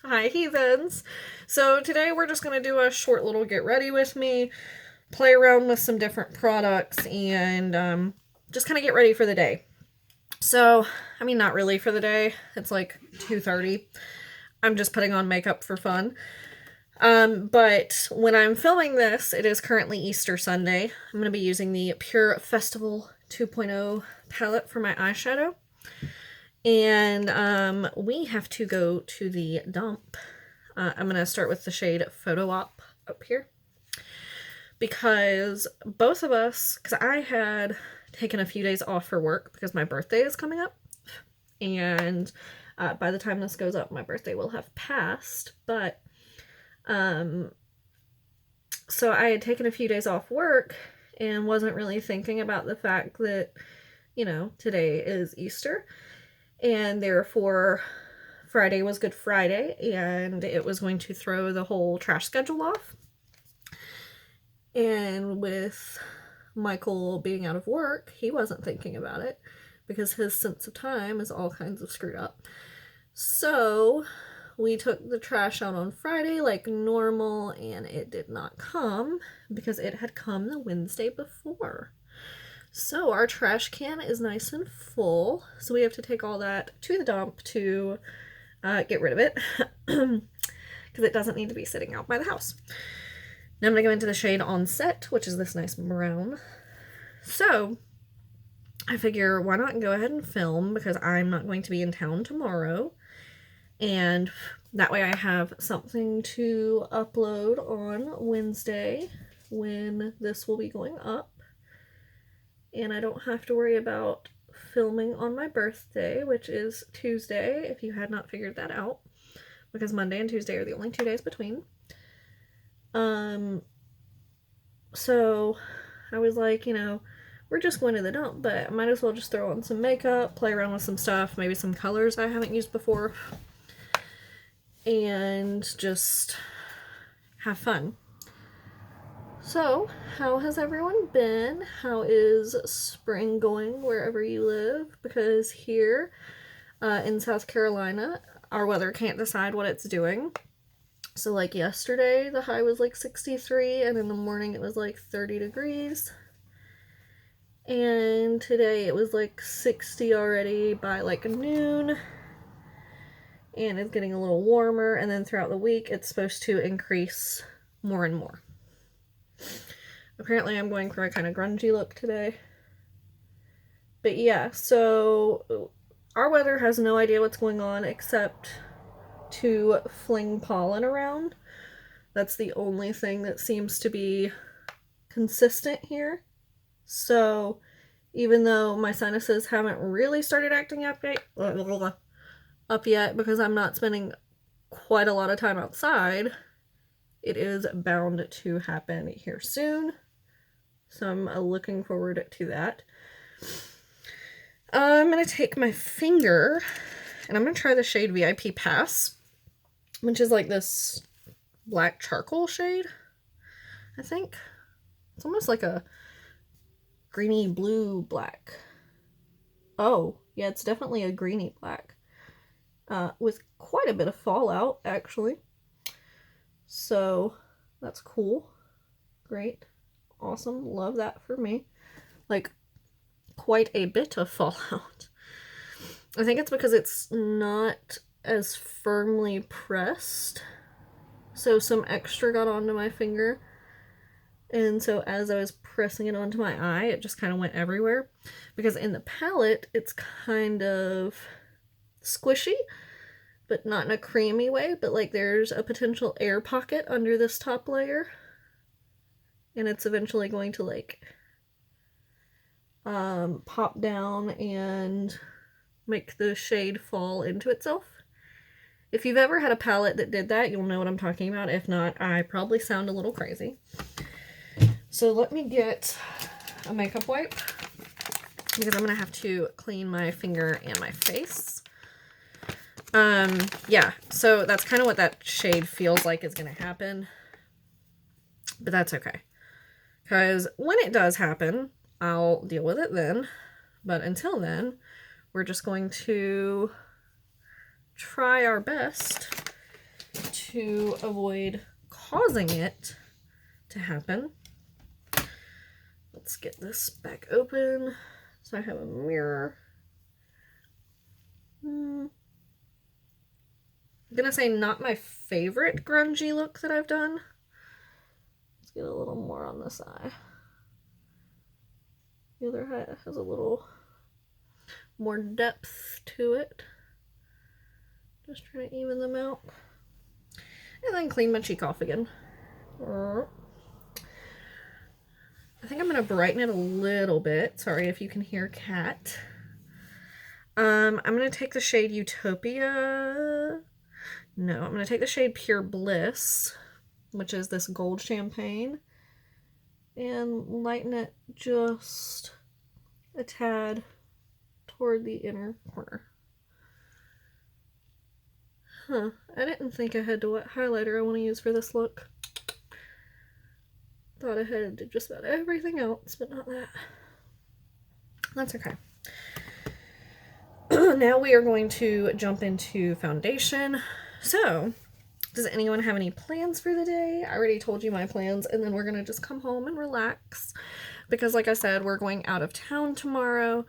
Hi, heathens. So today we're just going to do a short little get ready with me, play around with some different products, and just kind of get ready for the day. So, I mean, not really for the day. It's like 2:30. I'm just putting on makeup for fun. But when I'm filming this, it is currently Easter Sunday. I'm going to be using the Pure Festival 2.0 palette for my eyeshadow. And we have to go to the dump. I'm going to start with the shade Photo Op up here. Because both of us, because I had taken a few days off for work because my birthday is coming up. And by the time this goes up, my birthday will have passed. But, so I had taken a few days off work and wasn't really thinking about the fact that, today is Easter. And therefore, Friday was Good Friday, and it was going to throw the whole trash schedule off. And with Michael being out of work, he wasn't thinking about it because his sense of time is all kinds of screwed up. So we took the trash out on Friday like normal, and it did not come because it had come the Wednesday before. So our trash can is nice and full, so we have to take all that to the dump to get rid of it because it doesn't need to be sitting out by the house. Now I'm going to go into the shade Onset, which is this nice brown. So I figure why not go ahead and film because I'm not going to be in town tomorrow, and that way I have something to upload on Wednesday when this will be going up. And I don't have to worry about filming on my birthday, which is Tuesday, if you had not figured that out, because Monday and Tuesday are the only 2 days between. So I was like, we're just going to the dump, but I might as well just throw on some makeup, play around with some stuff, maybe some colors I haven't used before, and just have fun. So, how has everyone been? How is spring going wherever you live? Because here in South Carolina, our weather can't decide what it's doing. So, like yesterday, the high was like 63, and in the morning it was like 30 degrees. And today it was like 60 already by like noon. And it's getting a little warmer, and then throughout the week it's supposed to increase more and more. Apparently I'm going for a kind of grungy look today. But yeah, so our weather has no idea what's going on except to fling pollen around. That's the only thing that seems to be consistent here. So even though my sinuses haven't really started acting up yet because I'm not spending quite a lot of time outside, it is bound to happen here soon. So I'm looking forward to that. I'm going to take my finger and I'm going to try the shade VIP Pass, which is like this black charcoal shade, I think. It's almost like a greeny blue black. Oh, yeah, it's definitely a greeny black. With quite a bit of fallout, actually. So, that's cool. Great. Awesome. Love that for me. Like, quite a bit of fallout. I think it's because it's not as firmly pressed. So some extra got onto my finger. And so as I was pressing it onto my eye, it just kind of went everywhere. Because in the palette, it's kind of squishy, but not in a creamy way. But like there's a potential air pocket under this top layer. And it's eventually going to like pop down and make the shade fall into itself. If you've ever had a palette that did that, you'll know what I'm talking about. If not, I probably sound a little crazy. So let me get a makeup wipe because I'm going to have to clean my finger and my face. Yeah, so that's kind of what that shade feels like is going to happen. But that's okay. Because when it does happen, I'll deal with it then. But until then, we're just going to try our best to avoid causing it to happen, let's get this back open. So I have a mirror. I'm gonna say not my favorite grungy look that I've done. Let's get a little more on this eye. The other eye has a little more depth to it. Just trying to even them out. And then clean my cheek off again. I think I'm going to brighten it a little bit. Sorry if you can hear cat. I'm going to take the shade Utopia. No, I'm going to take the shade Pure Bliss, which is this gold champagne, and lighten it just a tad toward the inner corner. I didn't think ahead to what highlighter I want to use for this look. Thought ahead to just about everything else, but not that. That's okay. Now we are going to jump into foundation. So, does anyone have any plans for the day? I already told you my plans, and then we're going to just come home and relax. Because like I said, we're going out of town tomorrow.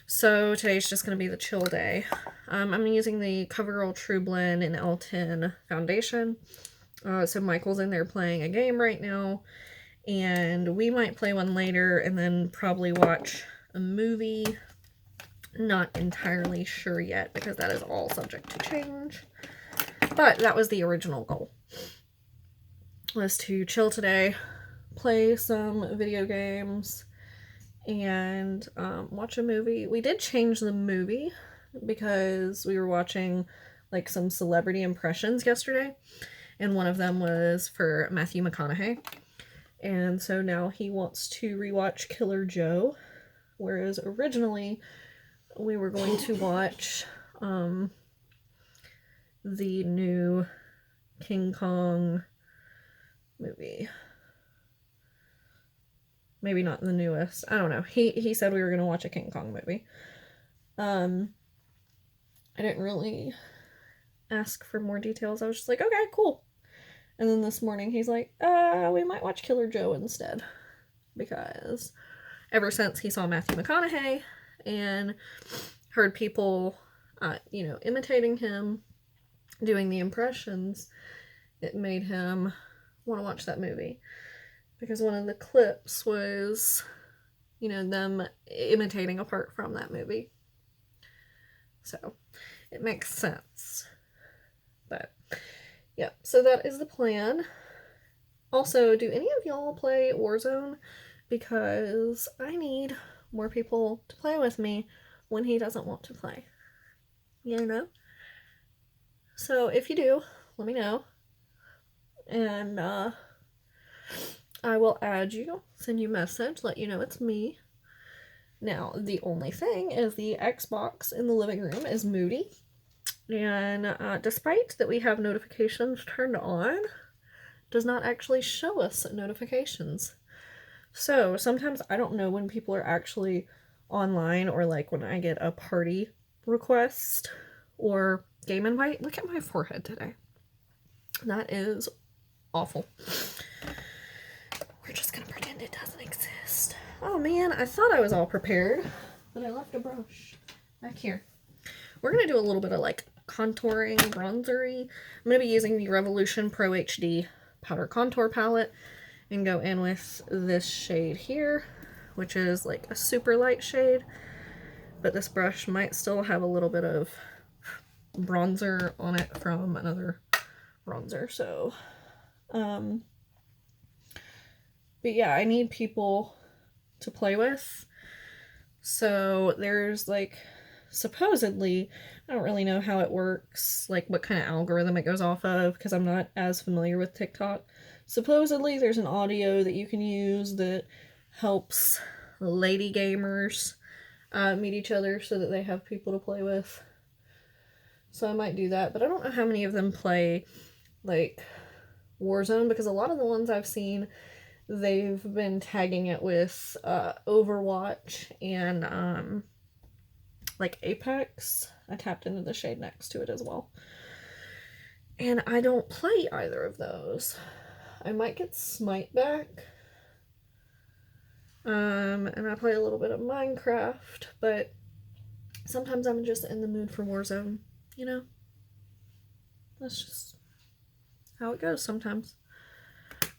So today's just going to be the chill day. I'm using the CoverGirl True Blend in L10 foundation. So Michael's in there playing a game right now. And we might play one later and then probably watch a movie. Not entirely sure yet because that is all subject to change. But that was the original goal. Was to chill today, play some video games, and watch a movie. We did change the movie because we were watching like some celebrity impressions yesterday, and one of them was for Matthew McConaughey, and so now he wants to rewatch Killer Joe, whereas originally we were going to watch the new King Kong movie. Maybe not the newest. I don't know. He said we were going to watch a King Kong movie. I didn't really ask for more details. I was just like, okay, cool. And then this morning he's like, we might watch Killer Joe instead. Because ever since he saw Matthew McConaughey and heard people, imitating him, doing the impressions, it made him want to watch that movie. Because one of the clips was, them imitating a part from that movie. So, it makes sense. But, yeah, so that is the plan. Also, do any of y'all play Warzone? Because I need more people to play with me when he doesn't want to play. So, if you do, let me know. And, I will add you, send you a message, let you know it's me. Now, the only thing is the Xbox in the living room is moody. And despite that we have notifications turned on, does not actually show us notifications. So, sometimes I don't know when people are actually online or like when I get a party request or game invite. Look at my forehead today. That is awful. We're just gonna pretend it doesn't exist. Oh man, I thought I was all prepared, but I left a brush back here. We're gonna do a little bit of like contouring, bronzery. I'm gonna be using the Revolution Pro HD Powder Contour Palette and go in with this shade here, which is like a super light shade, but this brush might still have a little bit of bronzer on it from another bronzer, so but yeah, I need people to play with. So there's like, supposedly, I don't really know how it works, like what kind of algorithm it goes off of, because I'm not as familiar with TikTok. Supposedly there's an audio that you can use that helps lady gamers meet each other so that they have people to play with. So I might do that, but I don't know how many of them play like Warzone, because a lot of the ones I've seen, they've been tagging it with Overwatch and like Apex. I tapped into the shade next to it as well. And I don't play either of those. I might get Smite back. And I play a little bit of Minecraft, but sometimes I'm just in the mood for Warzone, you know? That's just how it goes sometimes.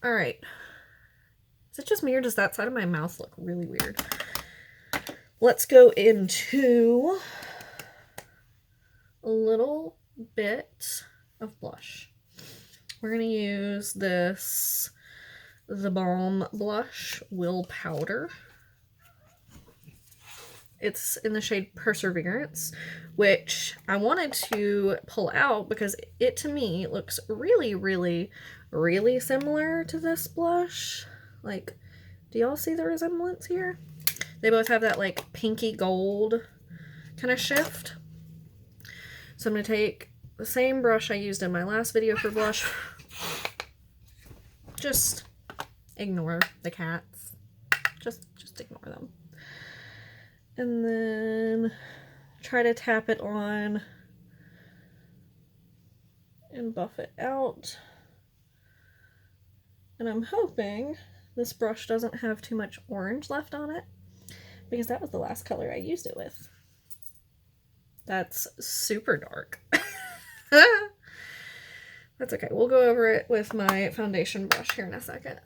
Alright. Is it just me or does that side of my mouth look really weird? Let's go into a little bit of blush. We're going to use this The Balm Blush Will Powder. It's in the shade Perseverance, which I wanted to pull out because it, to me, looks really, really, really similar to this blush. Like, do y'all see the resemblance here? They both have that, like, pinky gold kind of shift. So I'm going to take the same brush I used in my last video for blush. Just ignore the cats. Just ignore them. And then try to tap it on and buff it out. And I'm hoping this brush doesn't have too much orange left on it, because that was the last color I used it with. That's super dark. That's okay. We'll go over it with my foundation brush here in a second.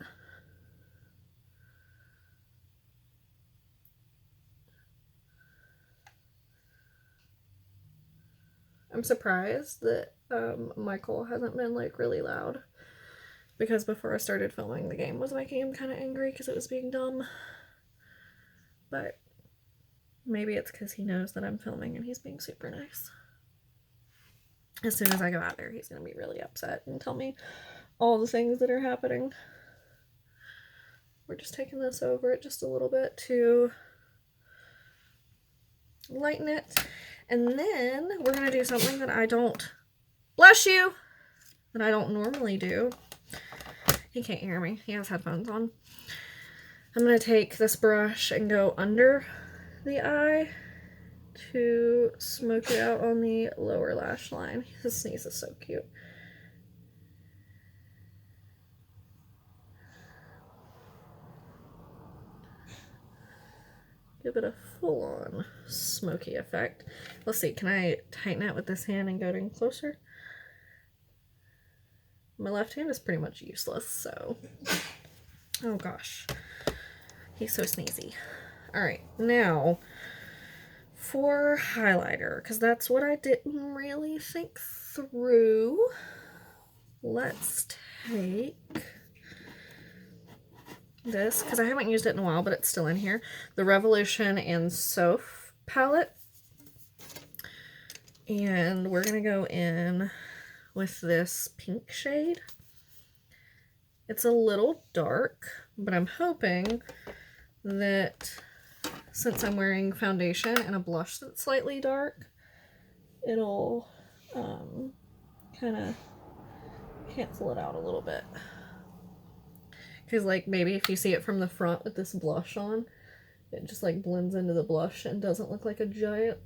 I'm surprised that Michael hasn't been like really loud, because before I started filming the game was making him kind of angry because it was being dumb. But maybe it's because he knows that I'm filming and he's being super nice. As soon as I go out there, he's going to be really upset and tell me all the things that are happening. We're just taking this over it just a little bit to lighten it. And then we're going to do something that I don't, bless you, that I don't normally do. He can't hear me. He has headphones on. I'm going to take this brush and go under the eye to smoke it out on the lower lash line. His sneeze is so cute. Give it a full-on smoky effect. Let's see, can I tighten it with this hand and go in closer? My left hand is pretty much useless, so... Oh gosh. He's so sneezy. Alright, now for highlighter, because that's what I didn't really think through. Let's take this, because I haven't used it in a while, but it's still in here. The Revolution and Soph palette. And we're going to go in with this pink shade. It's a little dark, but I'm hoping that since I'm wearing foundation and a blush that's slightly dark, it'll kind of cancel it out a little bit. Because, like, maybe if you see it from the front with this blush on, it just, like, blends into the blush and doesn't look like a giant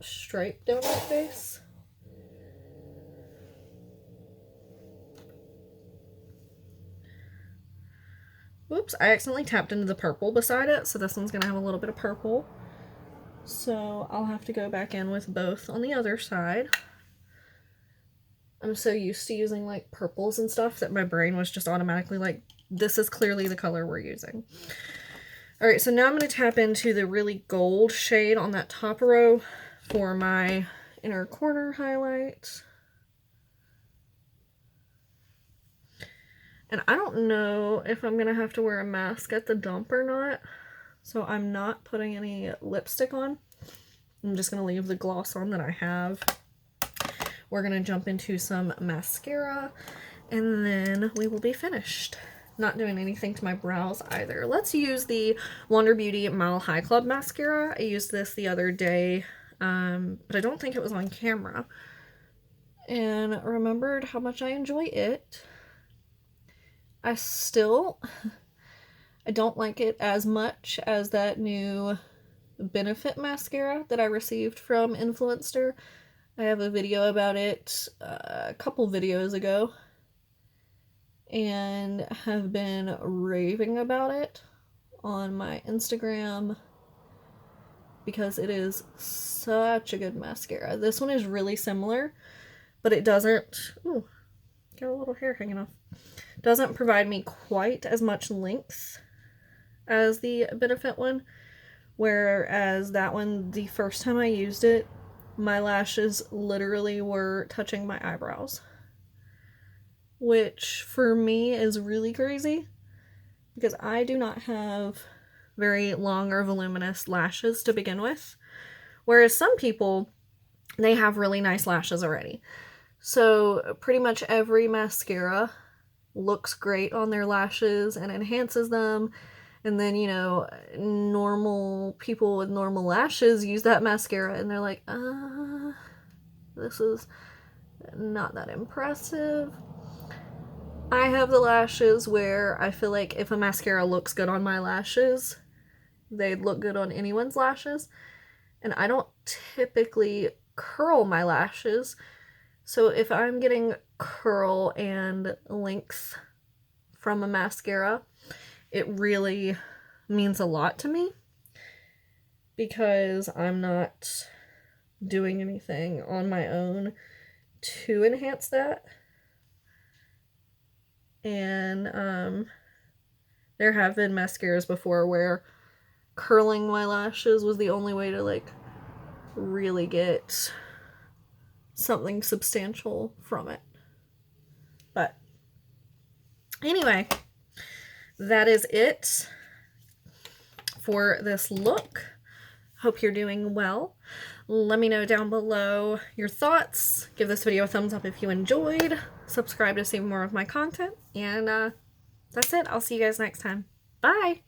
stripe down my face. Oops, I accidentally tapped into the purple beside it, so this one's going to have a little bit of purple. So I'll have to go back in with both on the other side. I'm so used to using, like, purples and stuff that my brain was just automatically like, this is clearly the color we're using. Alright, so now I'm going to tap into the really gold shade on that top row for my inner corner highlight. And I don't know if I'm going to have to wear a mask at the dump or not, so I'm not putting any lipstick on. I'm just going to leave the gloss on that I have. We're going to jump into some mascara, and then we will be finished. Not doing anything to my brows either. Let's use the Wander Beauty Mile High Club mascara. I used this the other day, but I don't think it was on camera. And remembered how much I enjoy it. I don't like it as much as that new Benefit mascara that I received from Influencer. I have a video about it a couple videos ago and have been raving about it on my Instagram because it is such a good mascara. This one is really similar, but it doesn't, ooh, got a little hair hanging off. Doesn't provide me quite as much length as the Benefit one, whereas that one, the first time I used it, my lashes literally were touching my eyebrows, which for me is really crazy because I do not have very long or voluminous lashes to begin with, whereas some people, they have really nice lashes already. So pretty much every mascara looks great on their lashes and enhances them. And then, you know, normal people with normal lashes use that mascara and they're like, this is not that impressive. I have the lashes where I feel like if a mascara looks good on my lashes, they'd look good on anyone's lashes. And I don't typically curl my lashes. So if I'm getting curl and length from a mascara, it really means a lot to me because I'm not doing anything on my own to enhance that. And there have been mascaras before where curling my lashes was the only way to like really get something substantial from it. But anyway, that is it for this look. Hope you're doing well. Let me know down below your thoughts. Give this video a thumbs up if you enjoyed. Subscribe to see more of my content. And that's it. I'll see you guys next time. Bye!